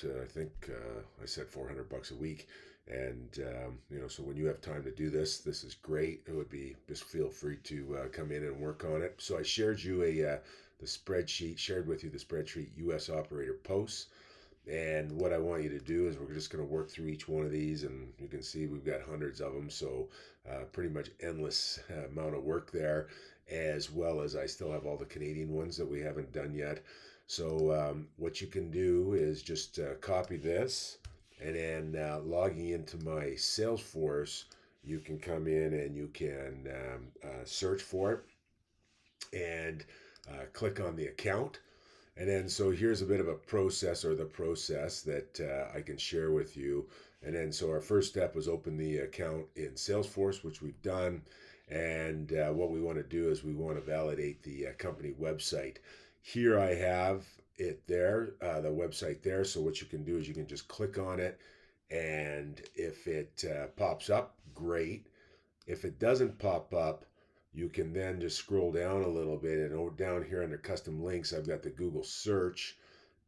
I think I said $400 a week. And, so when you have time to do this, this is great. It would be, just feel free to come in and work on it. So I shared you the spreadsheet, shared with you the spreadsheet US operator posts. And what I want you to do is we're just going to work through each one of these, and you can see we've got hundreds of them, so pretty much endless amount of work there, as well as I still have all the Canadian ones that we haven't done yet. So what you can do is just copy this, and then logging into my Salesforce, you can come in and you can search for it and click on the account. And then, so here's a bit of a process, or the process that I can share with you. And then, so our first step was open the account in Salesforce, which we've done. And what we want to do is we want to validate the company website. Here I have it there, the website there. So what you can do is you can just click on it. And if it pops up, great. If it doesn't pop up, you can then just scroll down a little bit, and down here under custom links, I've got the Google search,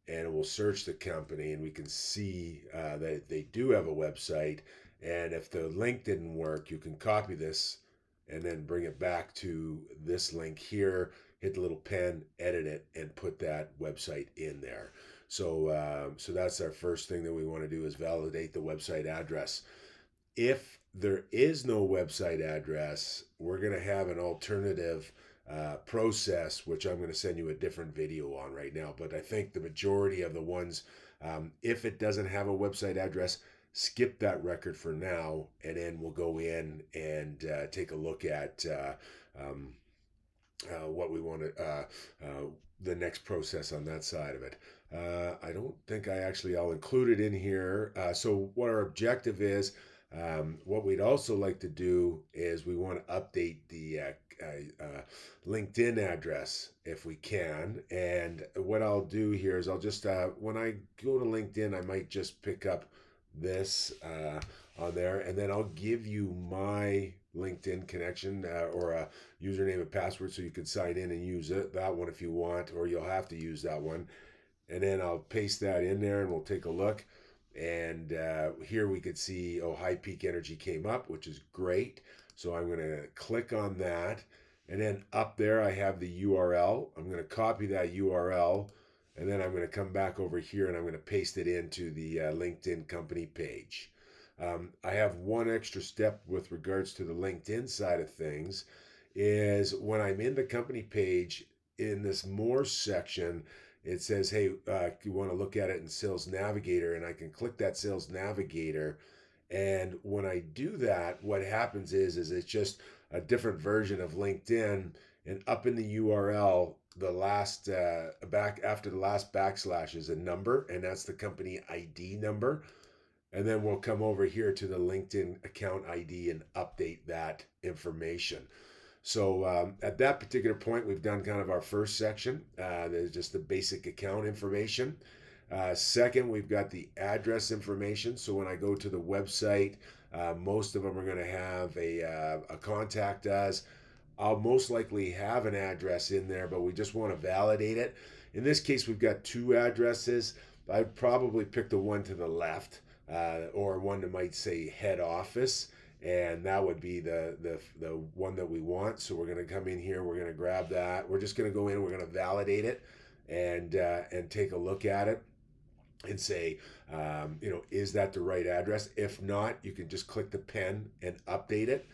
and it will search the company, and we can see that they do have a website. And if the link didn't work, you can copy this and then bring it back to this link here, hit the little pen, edit it, and put that website in there. So that's our first thing that we want to do, is validate the website address. If there is no website address, we're going to have an alternative process, which I'm going to send you a different video on right now. But I think the majority of the ones, if it doesn't have a website address, skip that record for now, and then we'll go in and take a look at what we want to, the next process on that side of it. I don't think I'll include it in here. So what our objective is, what we'd also like to do is we want to update the LinkedIn address if we can. And what I'll do here is I'll just, when I go to LinkedIn, I might just pick up this on there, and then I'll give you my LinkedIn connection or a username and password, so you can sign in and use that one if you want, or you'll have to use that one. And then I'll paste that in there, and we'll take a look. And here we could see, high peak energy came up, which is great. So I'm going to click on that. And then up there, I have the URL. I'm going to copy that URL. And then I'm going to come back over here, and I'm going to paste it into the LinkedIn company page. I have one extra step with regards to the LinkedIn side of things, is when I'm in the company page, in this more section, it says, hey, you want to look at it in Sales Navigator, and I can click that Sales Navigator. And when I do that, what happens is it's just a different version of LinkedIn. And up in the URL, the last back after the last backslash is a number, and that's the company ID number. And then we'll come over here to the LinkedIn account ID and update that information. So at that particular point, we've done kind of our first section. There's just the basic account information. Second, we've got the address information. So when I go to the website, most of them are going to have a contact us. I'll most likely have an address in there, but we just want to validate it. In this case, we've got two addresses. I'd probably pick the one to the left, or one that might say head office. And that would be the one that we want. So we're going to come in here, we're going to grab that. We're just going to go in, we're going to validate it, and take a look at it and say, is that the right address? If not, you can just click the pen and update it.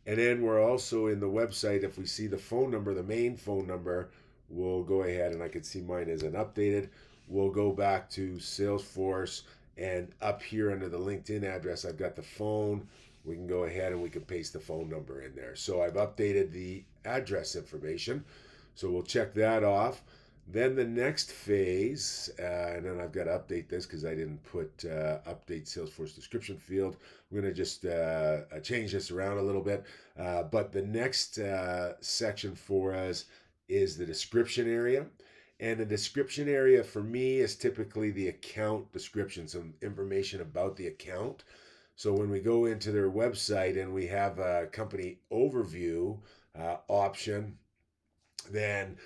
And then we're also in the website, if we see the phone number, the main phone number, we'll go ahead, and I can see mine isn't updated. We'll go back to Salesforce, and up here under the LinkedIn address, I've got the phone. We can go ahead and we can paste the phone number in there. So I've updated the address information. So we'll check that off. Then the next phase, and then I've got to update this because I didn't put update Salesforce description field. We're going to just change this around a little bit. But the next section for us is the description area. And the description area for me is typically the account description, some information about the account. So when we go into their website and we have a company overview option, then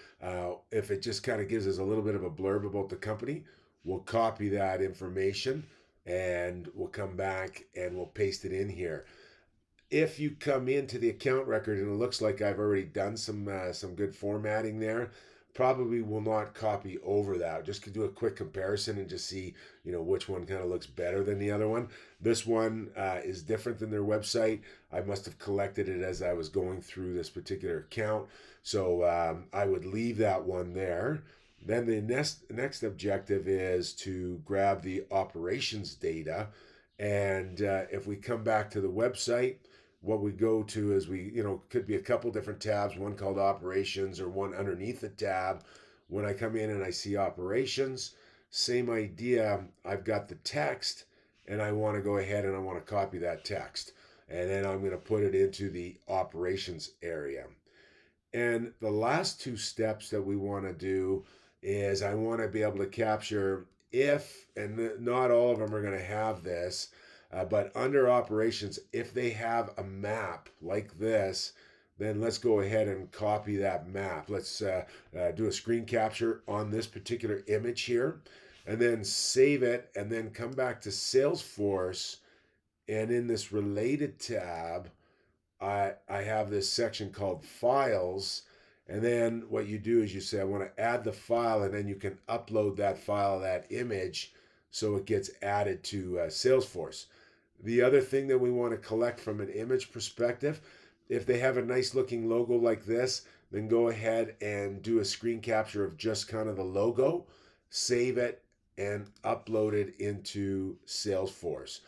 if it just kind of gives us a little bit of a blurb about the company, we'll copy that information and we'll come back and we'll paste it in here. If you come into the account record and it looks like I've already done some good formatting there, probably will not copy over that. Just to do a quick comparison and just see, which one kind of looks better than the other one. This one is different than their website. I must have collected it as I was going through this particular account, so I would leave that one there. Then the next objective is to grab the operations data, and if we come back to the website, what we go to is could be a couple different tabs, one called operations or one underneath the tab. When I come in and I see operations, same idea. I've got the text and I want to go ahead and I want to copy that text. And then I'm going to put it into the operations area. And the last two steps that we want to do is I want to be able to capture if, and not all of them are going to have this, but under operations, if they have a map like this, then let's go ahead and copy that map. Let's do a screen capture on this particular image here, and then save it, and then come back to Salesforce. And in this related tab, I have this section called files. And then what you do is you say, I want to add the file, and then you can upload that file, that image, so it gets added to Salesforce. The other thing that we want to collect from an image perspective, if they have a nice looking logo like this, then go ahead and do a screen capture of just kind of the logo, save it, and upload it into Salesforce,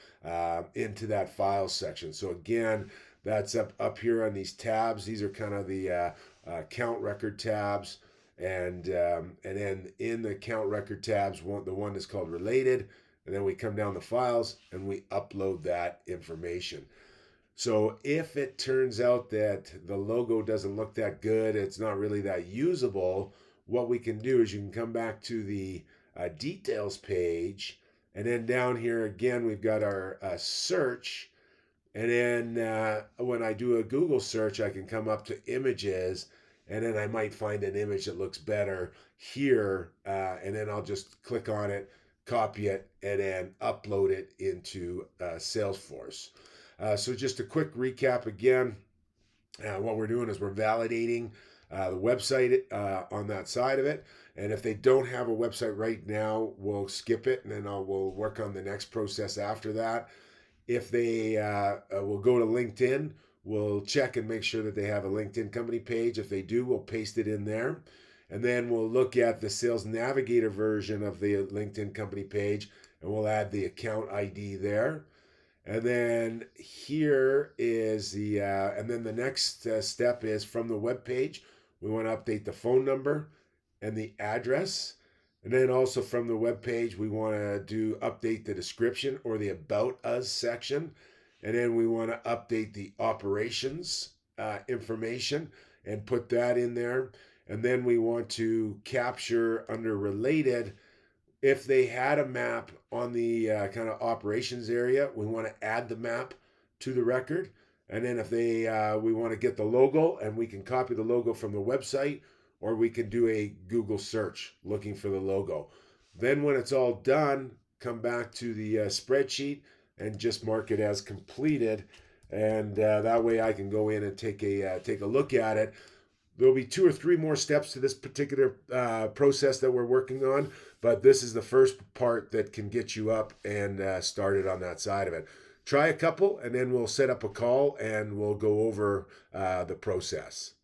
into that file section. So again, that's up here on these tabs. These are kind of the account record tabs. And then in the account record tabs, the one is called related. And then we come down the files and we upload that information. So if it turns out that the logo doesn't look that good, it's not really that usable, what we can do is you can come back to the details page, and then down here again we've got our search, and then when I do a Google search, I can come up to images, and then I might find an image that looks better here, and then I'll just click on it, copy it, and then upload it into Salesforce. So just a quick recap again. What we're doing is we're validating the website on that side of it. And if they don't have a website right now, we'll skip it, and then we'll work on the next process after that. If they will go to LinkedIn, we'll check and make sure that they have a LinkedIn company page. If they do, we'll paste it in there. And then we'll look at the Sales Navigator version of the LinkedIn company page, and we'll add the account ID there. And then here is and then the next step is from the web page, we want to update the phone number and the address. And then also from the web page, we want to update the description or the About Us section. And then we want to update the operations information and put that in there. And then we want to capture under related, if they had a map on the kind of operations area, we want to add the map to the record. And then if we want to get the logo, and we can copy the logo from the website, or we can do a Google search looking for the logo. Then when it's all done, come back to the spreadsheet and just mark it as completed. And that way I can go in and take a look at it. There'll be 2 or 3 more steps to this particular process that we're working on, but this is the first part that can get you up and started on that side of it. Try a couple, and then we'll set up a call and we'll go over the process.